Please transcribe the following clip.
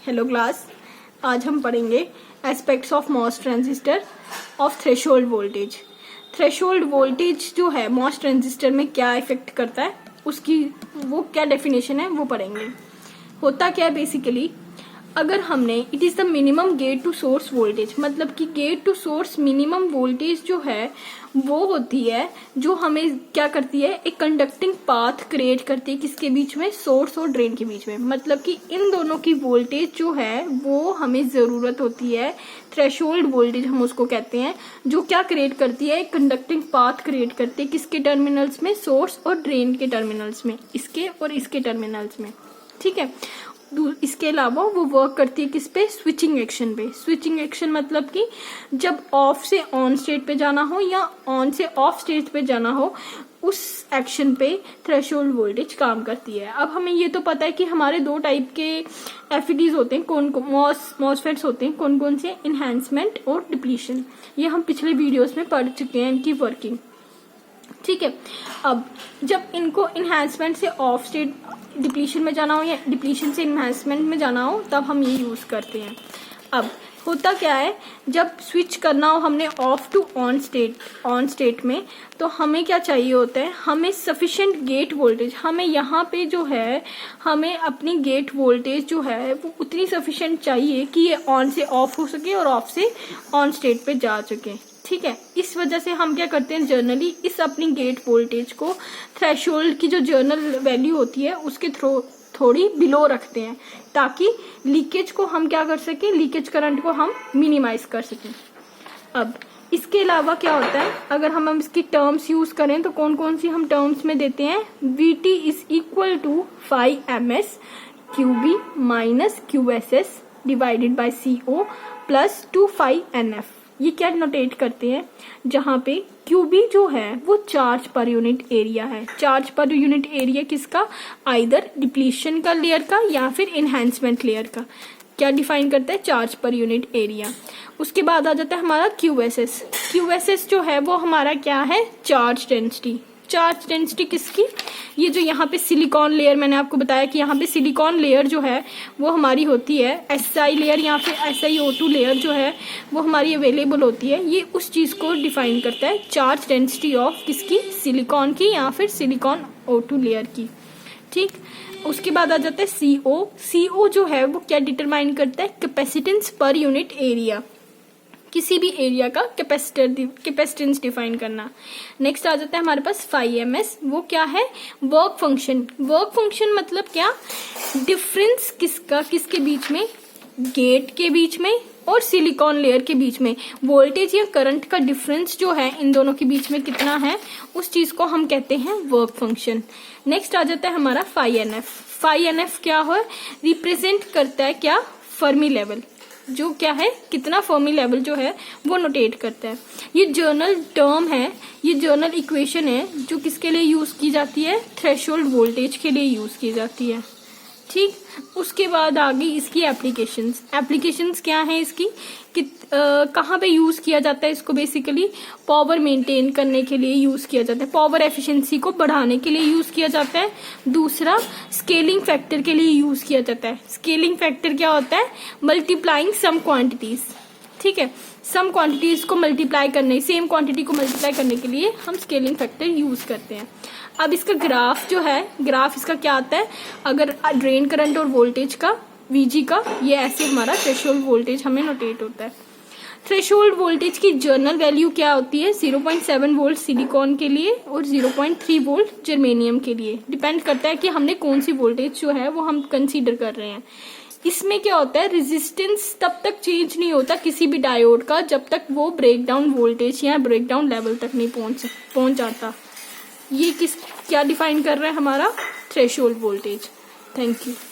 Hello class, आज हम पढ़ेंगे aspects of MOS transistor of threshold voltage. Threshold voltage जो है मॉस ट्रांजिस्टर में क्या इफेक्ट करता है, उसकी वो क्या डेफिनेशन है वो पढ़ेंगे। होता क्या है बेसिकली, अगर हमने it is the minimum gate to source voltage, मतलब कि gate to source minimum voltage जो है वो होती है जो हमें क्या करती है, एक कंडक्टिंग पाथ क्रिएट करती है किसके बीच में, सोर्स और ड्रेन के बीच में। मतलब कि इन दोनों की वोल्टेज जो है वो हमें जरूरत होती है, थ्रेशोल्ड वोल्टेज हम उसको कहते हैं, जो क्या क्रिएट करती है, एक कंडक्टिंग पाथ क्रिएट करती है किसके टर्मिनल्स में, सोर्स और ड्रेन के टर्मिनल्स में, इसके और इसके टर्मिनल्स में। ठीक है, इसके अलावा वो वर्क करती है किस पे, स्विचिंग एक्शन पे। स्विचिंग एक्शन मतलब कि जब ऑफ से ऑन स्टेट पे जाना हो या ऑन से ऑफ स्टेट पे जाना हो, उस एक्शन पे थ्रेशोल्ड वोल्टेज काम करती है। अब हमें ये तो पता है कि हमारे दो टाइप के एफईडीज होते हैं, कौन मॉसफेट्स होते हैं, कौन कौन से, इनहैंसमेंट और डिप्लीशन। ये हम पिछले वीडियोस में पढ़ चुके हैं इनकी वर्किंग। ठीक है, अब जब इनको इनहैंसमेंट से ऑफ स्टेट डिप्लीशन में जाना हो या डिप्लीशन से इनहैंसमेंट में जाना हो, तब हम ये यूज करते हैं। अब होता क्या है, जब स्विच करना हो हमने ऑफ टू ऑन स्टेट में, तो हमें क्या चाहिए होता है, हमें सफिशिएंट गेट वोल्टेज, हमें यहाँ पे जो है हमें अपनी गेट वोल्टेज जो है वो उतनी सफिशिएंट चाहिए कि ये ऑन से ऑफ हो सके और ऑफ से ऑन स्टेट पे जा सके। ठीक है, इस वजह से हम क्या करते हैं, जर्नली इस अपनी गेट वोल्टेज को थ्रेशोल्ड की जो जर्नल वैल्यू होती है उसके थोड़ी बिलो रखते हैं, ताकि लीकेज को हम क्या कर सकें, लीकेज करंट को हम मिनिमाइज कर सकें। अब इसके अलावा क्या होता है, अगर हम इसकी टर्म्स यूज करें तो कौन कौन सी हम टर्म्स में देते हैं, VT is equal to 5ms QB minus QSS divided by CO plus 2πNF। ये क्या नोटेट करते हैं, जहां पे QB जो है वो चार्ज पर यूनिट एरिया है। चार्ज पर यूनिट एरिया किसका, आइदर डिप्लीशन का लेयर का या फिर इनहैंसमेंट लेयर का, क्या डिफाइन करता है, चार्ज पर यूनिट एरिया। उसके बाद आ जाता है हमारा QSS। QSS जो है वो हमारा क्या है, चार्ज डेंसिटी। चार्ज डेंसिटी किसकी, ये जो यहाँ पे सिलिकॉन लेयर, मैंने आपको बताया कि यहाँ पे सिलिकॉन लेयर जो है वो हमारी होती है, SI लेयर या फिर SiO2 लेयर जो है वो हमारी अवेलेबल होती है। ये उस चीज को डिफाइन करता है, चार्ज डेंसिटी ऑफ किसकी, सिलिकॉन की या फिर सिलिकॉन O2 लेयर की। ठीक, उसके बाद आ जाता है CO। CO जो है वो क्या डिटरमाइन करता है, कैपेसिटेंस पर यूनिट एरिया, किसी भी एरिया का कैपेसिटेंस डिफाइन करना। नेक्स्ट आ जाता है हमारे पास 5ms, वो क्या है, वर्क फंक्शन। वर्क फंक्शन मतलब क्या, डिफरेंस किसका, किसके बीच में, गेट के बीच में और सिलिकॉन लेयर के बीच में, वोल्टेज या करंट का डिफरेंस जो है इन दोनों के बीच में कितना है, उस चीज को हम कहते हैं वर्क फंक्शन। नेक्स्ट आ जाता है हमारा 5NF। 5NF क्या है, रिप्रेजेंट करता है क्या, फर्मी लेवल, जो क्या है, कितना फर्मी लेवल जो है वो नोटेट करता है। ये जर्नल टर्म है, ये जर्नल इक्वेशन है जो किसके लिए यूज की जाती है, थ्रेशोल्ड वोल्टेज के लिए यूज की जाती है। ठीक, उसके बाद आ गई इसकी एप्लीकेशंस। एप्लीकेशंस क्या है इसकी, कहाँ पे यूज किया जाता है इसको, बेसिकली पावर मेंटेन करने के लिए यूज किया जाता है, पावर एफिशिएंसी को बढ़ाने के लिए यूज किया जाता है। दूसरा, स्केलिंग फैक्टर के लिए यूज किया जाता है। स्केलिंग फैक्टर क्या होता है, मल्टीप्लाइंग सम क्वांटिटीज। ठीक है, सम क्वांटिटीज को मल्टीप्लाई करने, सेम क्वांटिटी को मल्टीप्लाई करने के लिए हम स्केलिंग फैक्टर यूज करते हैं। अब इसका ग्राफ जो है, ग्राफ इसका क्या आता है, अगर ड्रेन करंट और वोल्टेज का, VG का, ये ऐसे हमारा थ्रेशोल्ड वोल्टेज हमें नोटेट होता है। थ्रेशोल्ड वोल्टेज की जर्नल वैल्यू क्या होती है, 0.7 वोल्ट सिलिकॉन के लिए और 0.3 वोल्ट जर्मेनियम के लिए। डिपेंड करता है कि हमने कौन सी वोल्टेज जो है वो हम कंसीडर कर रहे हैं। इसमें क्या होता है, रेजिस्टेंस तब तक चेंज नहीं होता किसी भी डायोड का जब तक वो ब्रेकडाउन वोल्टेज या ब्रेकडाउन लेवल तक नहीं पहुंच जाता। ये क्या डिफाइन कर रहा है हमारा, थ्रेशोल्ड वोल्टेज। Thank you.